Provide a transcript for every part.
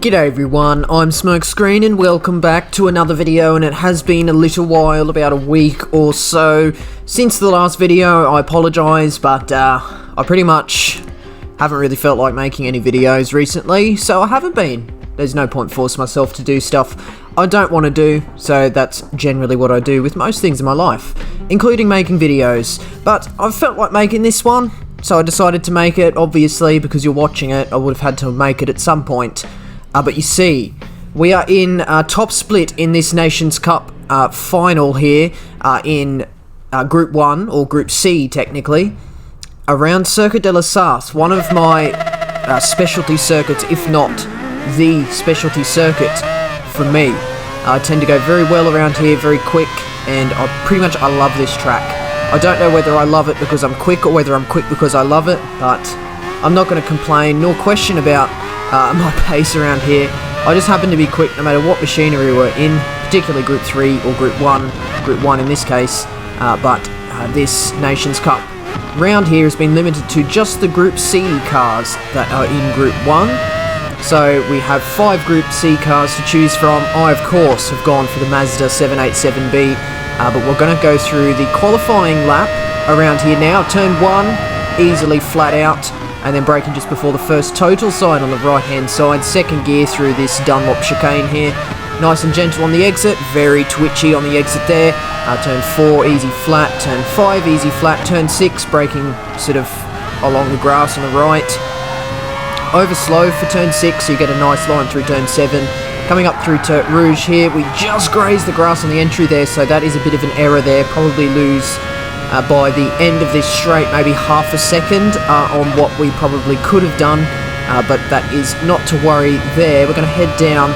G'day everyone, I'm Smokescreen and welcome back to another video, and it has been a little while, about a week or so since the last video. I apologise, but I pretty much haven't really felt like making any videos recently, so I haven't been. There's no point forcing myself to do stuff I don't want to do, so that's generally what I do with most things in my life, including making videos. But I've felt like making this one, so I decided to make it. Obviously, because you're watching it, I would have had to make it at some point. But you see, we are in top split in this Nations Cup final here in Group 1, or Group C technically, around Circuit de la Sarthe, one of my specialty circuits, if not the specialty circuit for me. I tend to go very well around here, very quick, and I love this track. I don't know whether I love it because I'm quick or whether I'm quick because I love it, but I'm not going to complain nor question about my pace around here. I just happen to be quick no matter what machinery we're in, particularly Group 3 or Group 1 in this case, but this Nations Cup round here has been limited to just the Group C cars that are in Group 1. So we have 5 Group C cars to choose from. I, of course, have gone for the Mazda 787B, but we're going to go through the qualifying lap around here now. Turn 1, easily flat out, and then braking just before the first total sign on the right hand side. Second gear through this Dunlop chicane here. Nice and gentle on the exit, very twitchy on the exit there. Turn 4, easy flat. Turn 5, easy flat. Turn 6, braking sort of along the grass on the right. Over slow for turn 6, so you get a nice line through turn 7. Coming up through Turret Rouge here, we just grazed the grass on the entry there, so that is a bit of an error there. Probably lose by the end of this straight, maybe half a second on what we probably could have done, but that is not to worry there. We're going to head down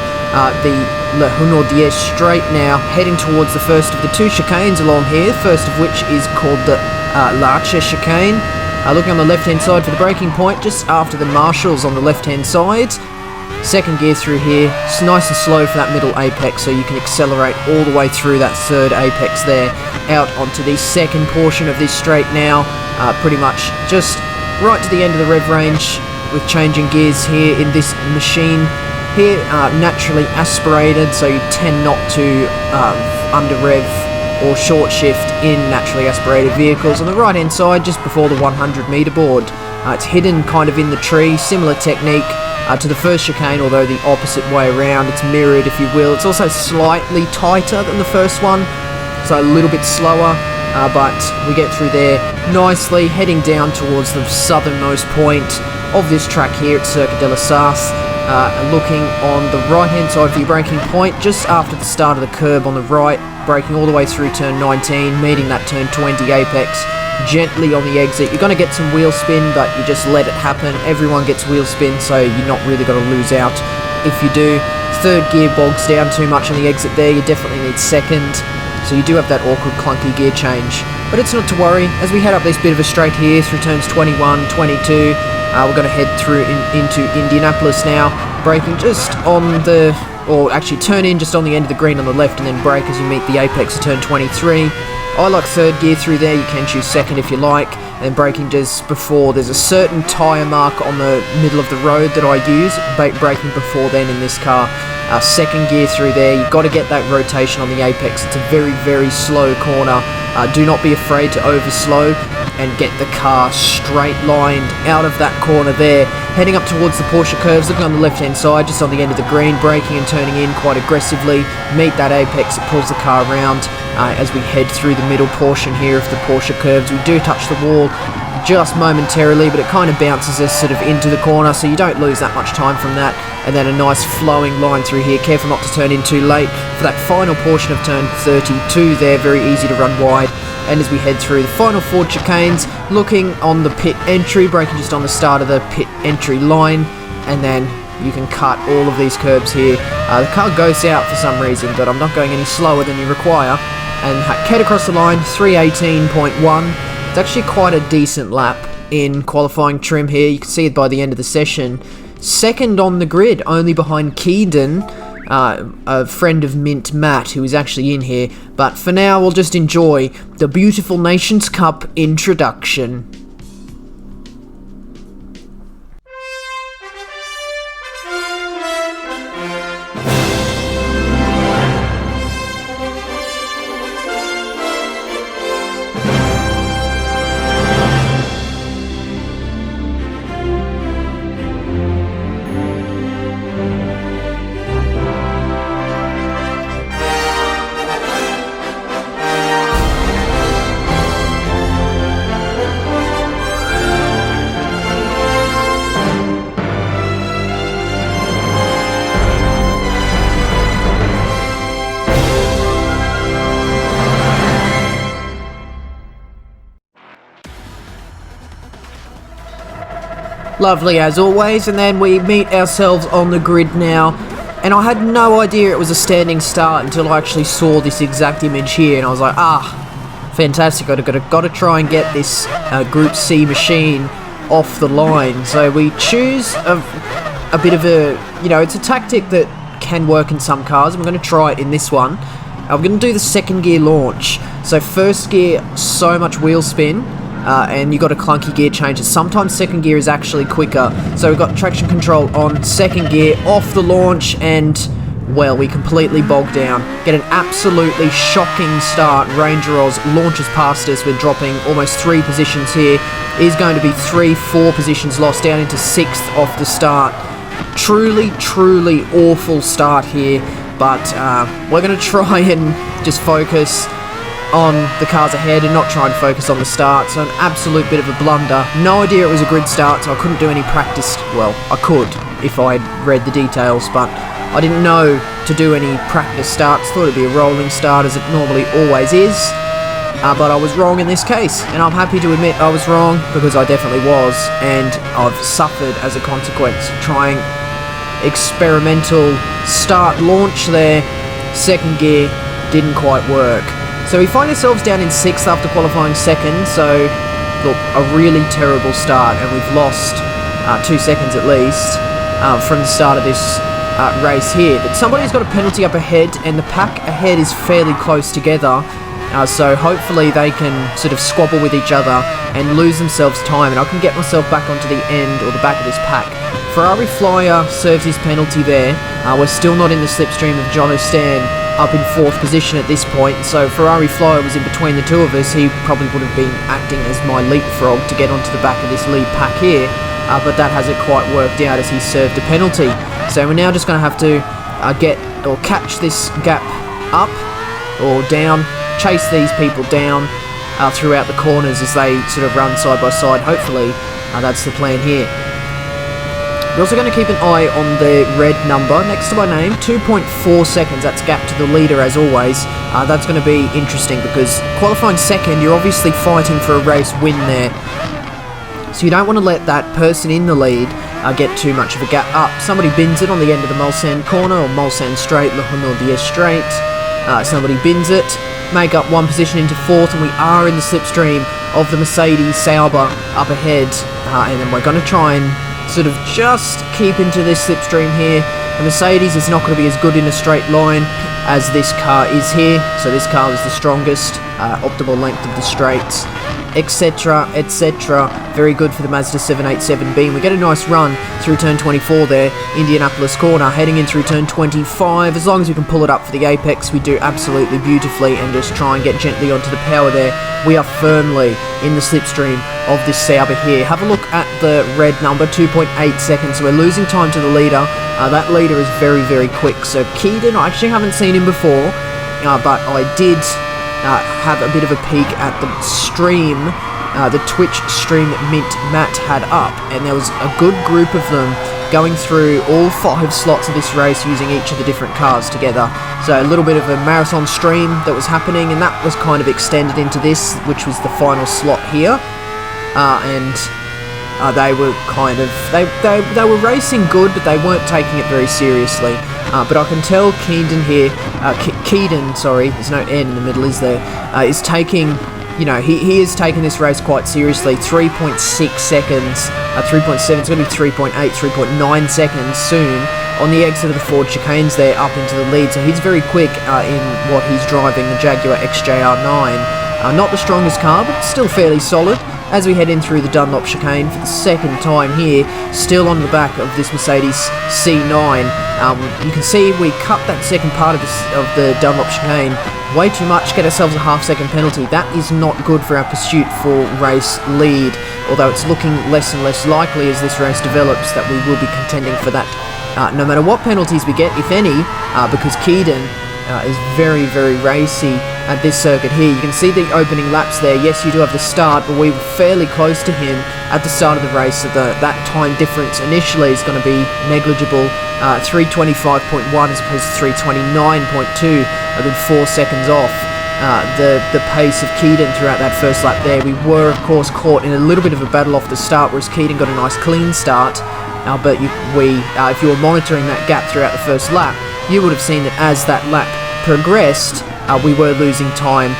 the Le Hunaudier straight now, heading towards the first of the 2 chicanes along here, first of which is called the L'Arche chicane. Looking on the left hand side for the braking point, just after the marshals on the left hand side. Second gear through here, it's nice and slow for that middle apex, so you can accelerate all the way through that third apex there, out onto the second portion of this straight now, pretty much just right to the end of the rev range, with changing gears here in this machine here, naturally aspirated, so you tend not to under rev or short shift in naturally aspirated vehicles. On the right hand side, just before the 100 meter board, it's hidden kind of in the tree, similar technique to the first chicane, although the opposite way around. It's mirrored, if you will. It's also slightly tighter than the first one, so a little bit slower, but we get through there nicely, heading down towards the southernmost point of this track here at Circuit de la Sarthe, looking on the right hand side for your braking point, just after the start of the curb on the right, braking all the way through turn 19, meeting that turn 20 apex, gently on the exit. You're going to get some wheel spin, but you just let it happen. Everyone gets wheel spin, so you're not really going to lose out if you do. Third gear bogs down too much on the exit there. You definitely need second, so you do have that awkward clunky gear change, but it's not to worry. As we head up this bit of a straight here through turns 21, 22, we're going to head through into Indianapolis now, braking just on the, or actually turn in just on the end of the green on the left, and then brake as you meet the apex of turn 23. I like third gear through there. You can choose second if you like, and then braking just before there's a certain tyre mark on the middle of the road that I use, braking before then in this car. Second gear through there. You've got to get that rotation on the apex. It's a very, very slow corner. Do not be afraid to overslow and get the car straight lined out of that corner there. Heading up towards the Porsche curves, looking on the left hand side, just on the end of the green, braking and turning in quite aggressively. Meet that apex, it pulls the car around as we head through the middle portion here of the Porsche curves. We do touch the wall just momentarily, but it kind of bounces us sort of into the corner, so you don't lose that much time from that. And then a nice flowing line through here. Careful not to turn in too late for that final portion of turn 32 there. Very easy to run wide. And as we head through the final 4 chicanes, looking on the pit entry, braking just on the start of the pit entry line, and then you can cut all of these curbs here. The car goes out for some reason, but I'm not going any slower than you require. And head across the line, 318.1. It's actually quite a decent lap in qualifying trim here. You can see it by the end of the session. Second on the grid, only behind Keydon, a friend of Mint Matt, who is actually in here. But for now, we'll just enjoy the beautiful Nations Cup introduction. Lovely as always, and then we meet ourselves on the grid now. And I had no idea it was a standing start until I actually saw this exact image here, and I was like, fantastic, got to try and get this Group C machine off the line. So we choose a bit of a, it's a tactic that can work in some cars, and we're going to try it in this one. I'm going to do the second gear launch. So first gear, so much wheel spin, and you got a clunky gear change. Sometimes second gear is actually quicker. So we've got traction control on second gear, off the launch, and, well, we completely bogged down. Get an absolutely shocking start. Ranger Oz launches past us. We're dropping almost 3 positions here. Is going to be 3-4 positions lost, down into 6th off the start. Truly, truly awful start here, but we're going to try and just focus on the cars ahead and not try and focus on the start. So an absolute bit of a blunder. No idea it was a grid start, so I couldn't do any practice. Well, I could if I had read the details, but I didn't know to do any practice starts. Thought it'd be a rolling start as it normally always is, but I was wrong in this case, and I'm happy to admit I was wrong, because I definitely was, and I've suffered as a consequence. Trying experimental start launch there, second gear didn't quite work. So we find ourselves down in 6th after qualifying 2nd, so look, a really terrible start, and we've lost 2 seconds at least from the start of this race here. But somebody's got a penalty up ahead, and the pack ahead is fairly close together, so hopefully they can sort of squabble with each other and lose themselves time, and I can get myself back onto the end or the back of this pack. Ferrari Flyer serves his penalty there. We're still not in the slipstream of John O'Stan, up in 4th position at this point, so Ferrari Flyer was in between the two of us. He probably would have been acting as my leapfrog to get onto the back of this lead pack here, but that hasn't quite worked out as he served a penalty. So we're now just going to have to get or catch this gap up or down, chase these people down throughout the corners as they sort of run side by side. Hopefully that's the plan here. We're also going to keep an eye on the red number next to my name, 2.4 seconds, that's gap to the leader as always. That's going to be interesting because qualifying 2nd, you're obviously fighting for a race win there. So you don't want to let that person in the lead get too much of a gap up. Somebody bins it on the end of the Mulsanne corner, or Mulsanne straight, Le Honaudier straight. Somebody bins it, make up 1 position into 4th, and we are in the slipstream of the Mercedes Sauber up ahead. And then we're going to try and sort of just keep into this slipstream here. The Mercedes is not going to be as good in a straight line as this car is here, so this car was the strongest, optimal length of the straights, etc, etc. Very good for the Mazda 787B, and we get a nice run through turn 24 there, Indianapolis corner, heading in through turn 25. As long as we can pull it up for the apex, we do absolutely beautifully, and just try and get gently onto the power there. We are firmly in the slipstream of this Sauber here. Have a look at the red number, 2.8 seconds, so we're losing time to the leader. That leader is very, very quick. So Keaton, I actually haven't seen him before, but I did have a bit of a peek at the stream, the Twitch stream that Mint Matt had up, and there was a good group of them going through all 5 slots of this race using each of the different cars together. So a little bit of a marathon stream that was happening, and that was kind of extended into this, which was the final slot here. They were kind of, they were racing good, but they weren't taking it very seriously. But I can tell Keaton here, Keaton, sorry, there's no N in the middle, is there, is taking, he is taking this race quite seriously. 3.6 seconds, 3.7, it's going to be 3.8, 3.9 seconds soon on the exit of the Ford chicanes there, up into the lead. So he's very quick in what he's driving, the Jaguar XJR9. Not the strongest car, but still fairly solid. As we head in through the Dunlop chicane for the 2nd time here, still on the back of this Mercedes C9. You can see we cut that second part of the Dunlop chicane way too much, get ourselves a half-second penalty. That is not good for our pursuit for race lead, although it's looking less and less likely as this race develops that we will be contending for that, no matter what penalties we get, if any, because Keaton is very, very racy at this circuit here. You can see the opening laps there. Yes, you do have the start, but we were fairly close to him at the start of the race, so that time difference initially is going to be negligible. 325.1 as opposed to 329.2, a good 4 seconds off. the pace of Keaton throughout that first lap there. We were, of course, caught in a little bit of a battle off the start, whereas Keaton got a nice clean start. But if you were monitoring that gap throughout the first lap, you would have seen that as that lap progressed, we were losing time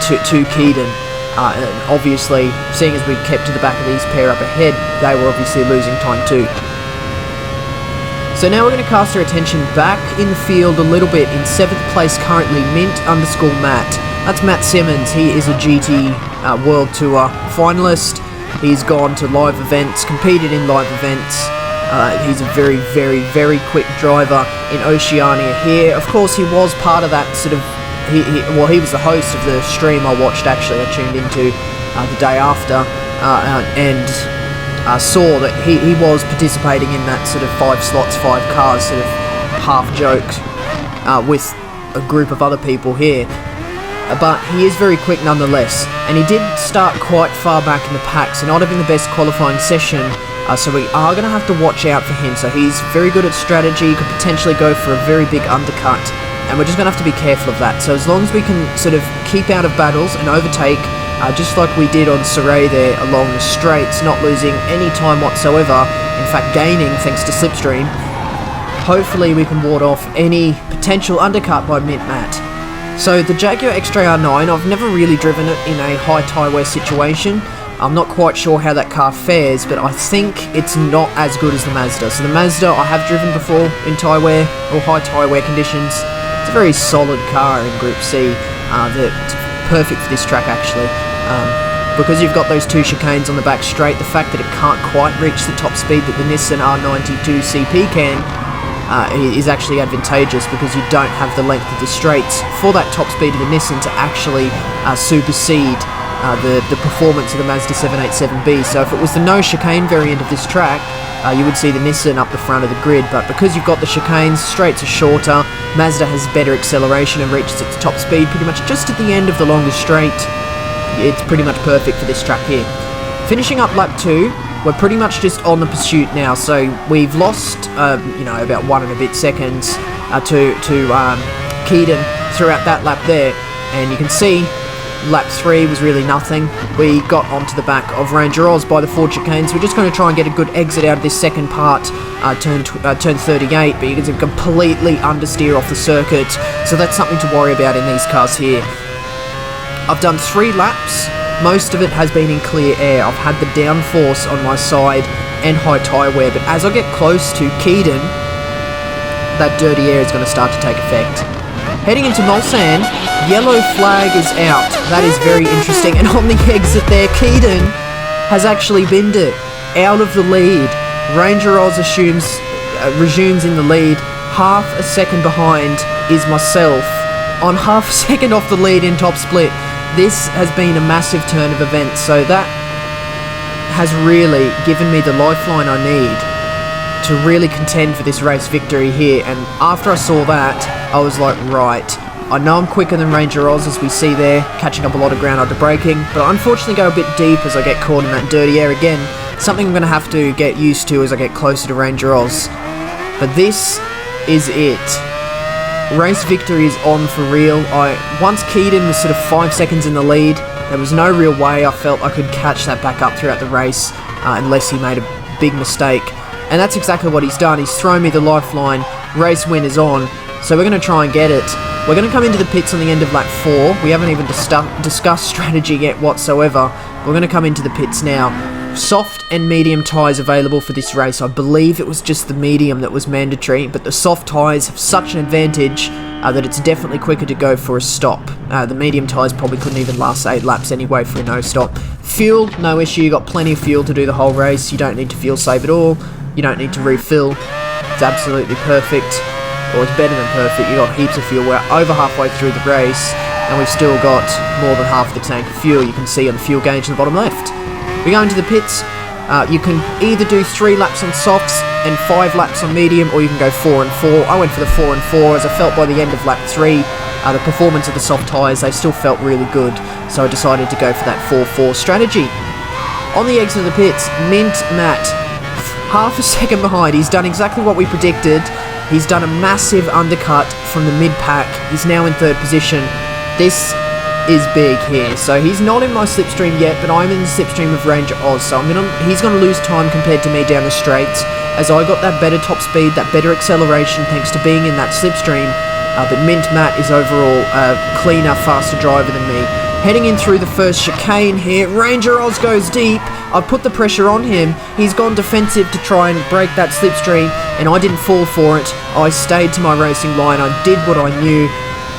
to Keaton. And obviously, seeing as we kept to the back of these pair up ahead, they were obviously losing time too. So now we're going to cast our attention back in the field a little bit. In 7th place currently, Mint_Matt. That's Matt Simmons. He is a GT World Tour finalist. He's gone to live events, competed in live events. He's a very, very, very quick driver in Oceania here. Of course, he was part of that sort of... He was the host of the stream I watched, actually. I tuned into the day after. And saw that he was participating in that sort of 5 slots, 5 cars sort of half joke with a group of other people here. But he is very quick nonetheless, and he did start quite far back in the pack, so not having the best qualifying session, so we are going to have to watch out for him. So he's very good at strategy, could potentially go for a very big undercut, and we're just going to have to be careful of that. So as long as we can sort of keep out of battles and overtake, just like we did on Sarthe there along the straights, not losing any time whatsoever, in fact gaining thanks to Slipstream, hopefully we can ward off any potential undercut by Mint Matt. So the Jaguar X-Trail R9, I've never really driven it in a high tyre wear situation. I'm not quite sure how that car fares, but I think it's not as good as the Mazda. So the Mazda I have driven before in tyre wear, or high tyre wear conditions. It's a very solid car in Group C, that's perfect for this track actually. Because you've got those 2 chicanes on the back straight, the fact that it can't quite reach the top speed that the Nissan R92 CP can is actually advantageous, because you don't have the length of the straights for that top speed of the Nissan to actually supersede the performance of the Mazda 787B. So if it was the no chicane variant of this track, you would see the Nissan up the front of the grid, but because you've got the chicanes, straights are shorter, Mazda has better acceleration and reaches its top speed pretty much just at the end of the longest straight. It's pretty much perfect for this track here. Finishing up lap 2, we're pretty much just on the pursuit now, so we've lost, about 1 and a bit seconds to Keaton throughout that lap there, and you can see lap 3 was really nothing. We got onto the back of Ranger Oz by the 4 chicanes. We're just going to try and get a good exit out of this second part, turn 38, but you can completely understeer off the circuit, so that's something to worry about in these cars here. I've done 3 laps. Most of it has been in clear air. I've had the downforce on my side and high tyre wear, but as I get close to Keaton, that dirty air is going to start to take effect. Heading into Mulsanne, yellow flag is out. That is very interesting. And on the exit there, Keaton has actually binned it out of the lead. Ranger Oz resumes in the lead. Half a second behind is myself. I'm half a second off the lead in top split. This has been a massive turn of events, so that has really given me the lifeline I need to really contend for this race victory here. And after I saw that, I was like, right, I know I'm quicker than Ranger Oz, as we see there, catching up a lot of ground after braking, but I unfortunately go a bit deep as I get caught in that dirty air again. Something I'm going to have to get used to as I get closer to Ranger Oz. But this is it. Race victory is on for real. Once Keaton was sort of 5 seconds in the lead, there was no real way I felt I could catch that back up throughout the race, unless he made a big mistake. And that's exactly what he's done. He's thrown me the lifeline. Race win is on. So we're going to try and get it. We're going to come into the pits on the end of lap 4. We haven't even discussed strategy yet whatsoever. We're going to come into the pits now. Soft and medium tyres available for this race. I believe it was just the medium that was mandatory, but the soft tyres have such an advantage that it's definitely quicker to go for a stop. The medium tyres probably couldn't even last 8 laps anyway for a no-stop. Fuel, no issue. You got plenty of fuel to do the whole race. You don't need to fuel save at all. You don't need to refill. It's absolutely perfect. Or it's better than perfect. You got heaps of fuel. We're over halfway through the race, and we've still got more than half the tank of fuel. You can see on the fuel gauge in the bottom left. We go into the pits. You can either do 3 laps on softs and 5 laps on medium, or you can go 4 and 4. I went for the 4 and 4, as I felt by the end of lap 3, the performance of the soft tyres, they still felt really good, so I decided to go for that 4-4 strategy. On the exit of the pits, Mint Matt, half a second behind. He's done exactly what we predicted. He's done a massive undercut from the mid-pack. He's now in 3rd position. This is big here. So he's not in my slipstream yet, but I'm in the slipstream of Ranger Oz. So he's gonna lose time compared to me down the straights, as I got that better top speed, that better acceleration thanks to being in that slipstream. But Mint Matt is overall a cleaner, faster driver than me. Heading in through the first chicane here, Ranger Oz goes deep. I put the pressure on him. He's gone defensive to try and break that slipstream, and I didn't fall for it. I stayed to my racing line. I did what I knew,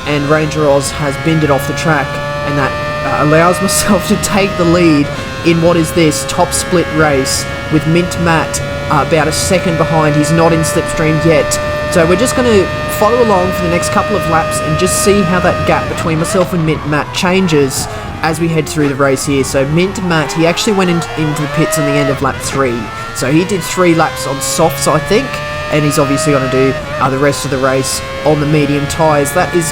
and Ranger Oz has binned it off the track, and that allows myself to take the lead in what is this top split race with Mint Matt about a second behind. He's not in slipstream yet. So we're just going to follow along for the next couple of laps and just see how that gap between myself and Mint Matt changes as we head through the race here. So Mint Matt, he actually went into the pits on the end of lap 3. So he did 3 laps on softs, I think, and he's obviously going to do the rest of the race on the medium tyres. That is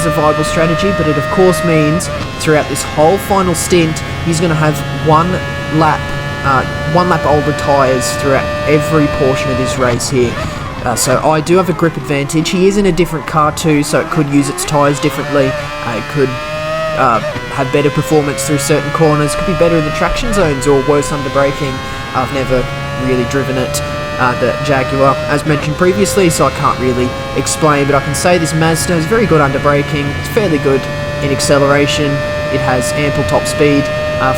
a viable strategy, but it of course means throughout this whole final stint, he's going to have one lap older tyres throughout every portion of this race here. So I do have a grip advantage. He is in a different car too, so it could use its tyres differently. It could have better performance through certain corners, could be better in the traction zones or worse under braking. I've never really driven it, the Jaguar, as mentioned previously, so I can't really explain, but I can say this Mazda is very good under braking. It's fairly good in acceleration. It has ample top speed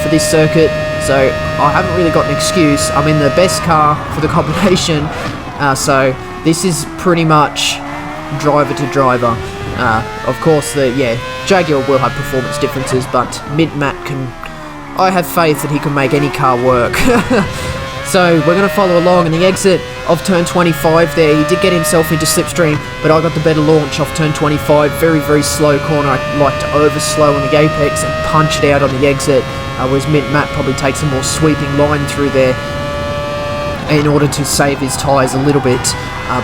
for this circuit, so I haven't really got an excuse. I'm in the best car for the combination, so this is pretty much driver to driver. Of course, Jaguar will have performance differences, but Mint Matt I have faith that he can make any car work. So we're going to follow along in the exit of turn 25 there. He did get himself into slipstream, but I got the better launch off turn 25. Very, very slow corner. I like to overslow on the apex and punch it out on the exit, whereas Mint Matt probably takes a more sweeping line through there in order to save his tyres a little bit.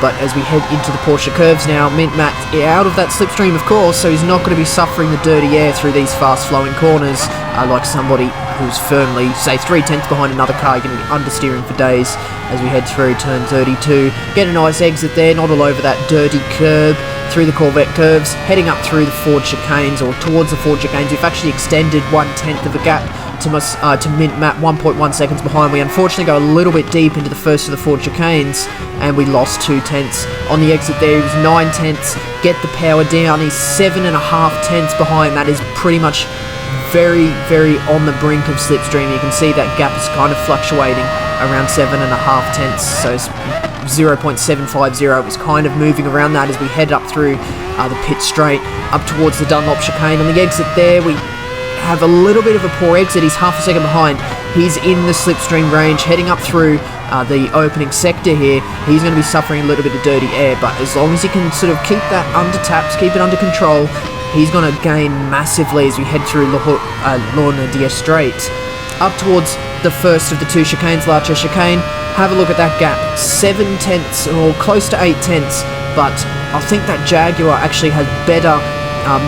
But as we head into the Porsche curves now, Mint Matt out of that slipstream, of course, so he's not going to be suffering the dirty air through these fast-flowing corners like somebody who's firmly, say, 3/10 behind another car. You're going to be understeering for days as we head through turn 32. Get a nice exit there, not all over that dirty curb, through the Corvette curves, heading up through the Ford chicanes, or towards the Ford chicanes. We've actually extended 1/10 of a gap to Mint Matt, 1.1 seconds behind. We unfortunately go a little bit deep into the first of the Ford chicanes, and we lost 2/10 on the exit there. He was 9/10. Get the power down. He's 7.5/10 behind. That is pretty much very, very on the brink of slipstream. You can see that gap is kind of fluctuating around 7.5/10. So 0.750 was kind of moving around that as we head up through the pit straight up towards the Dunlop chicane. On the exit there, we have a little bit of a poor exit. He's half a second behind. He's in the slipstream range, heading up through the opening sector here. He's going to be suffering a little bit of dirty air, but as long as he can sort of keep that under taps, keep it under control, he's going to gain massively as we head through Lorna Straight. Up towards the first of the 2 chicanes, Larcher chicane. Have a look at that gap. 7/10 or close to 8/10, but I think that Jaguar actually has better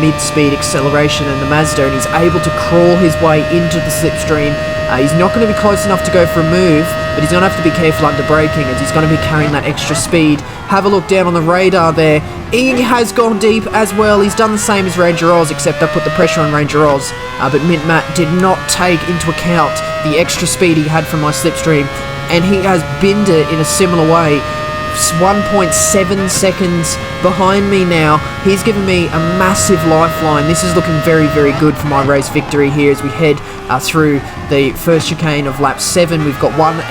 mid-speed acceleration than the Mazda, and he's able to crawl his way into the slipstream. He's not going to be close enough to go for a move, but he's going to have to be careful under braking as he's going to be carrying that extra speed. Have a look down on the radar there. He has gone deep as well. He's done the same as Ranger Oz, except I put the pressure on Ranger Oz, but Mint Matt did not take into account the extra speed he had from my slipstream, and he has binned it in a similar way. 1.7 seconds behind me now. He's given me a massive lifeline. This is looking very, very good for my race victory here as we head through the first chicane of lap 7. We've got 1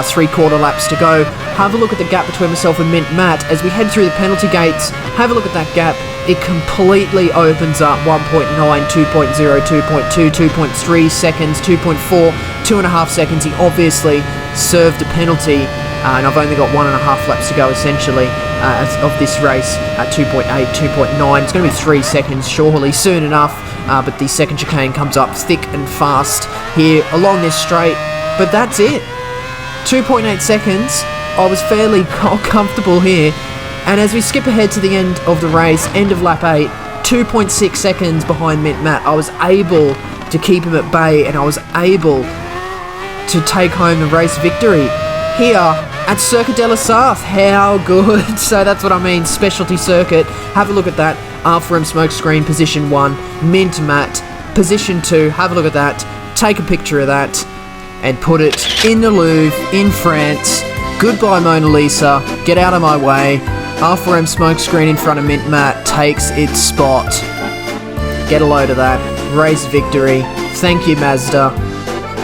3/4 laps to go. Have a look at the gap between myself and Mint Matt as we head through the penalty gates. Have a look at that gap. It completely opens up. 1.9, 2.0, 2.2, 2.3 seconds, 2.4, 2.5 seconds. He obviously served a penalty, and I've only got 1.5 laps to go essentially of this race at 2.8, 2.9. It's going to be 3 seconds surely soon enough, but the second chicane comes up thick and fast here along this straight, but that's it. 2.8 seconds. I was fairly comfortable here, and as we skip ahead to the end of the race, end of lap 8, 2.6 seconds behind Mint Matt, I was able to keep him at bay, and I was able to take home the race victory. Here, at Circuit de la Sarthe. How good? So that's what I mean, specialty circuit. Have a look at that. R4M Smokescreen, position 1, mint matte, position 2, have a look at that, take a picture of that, and put it in the Louvre, in France. Goodbye Mona Lisa, get out of my way. R4M Smokescreen in front of mint matte takes its spot. Get a load of that. Race victory. Thank you Mazda.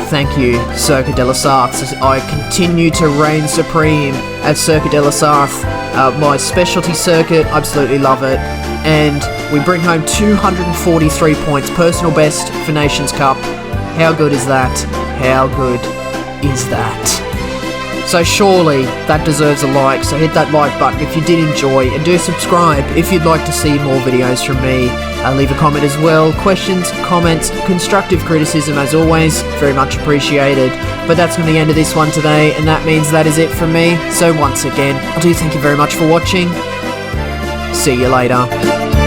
Thank you Circuit de la Sarthe. As I continue to reign supreme at Circuit de la Sarthe. My specialty circuit, absolutely love it. And we bring home 243 points, personal best for Nations Cup. How good is that? How good is that? So surely that deserves a like, so hit that like button if you did enjoy, and do subscribe if you'd like to see more videos from me. Leave a comment as well. Questions, comments, constructive criticism as always, very much appreciated. But that's going to be the end of this one today, and that means that is it from me. So once again, I do thank you very much for watching. See you later.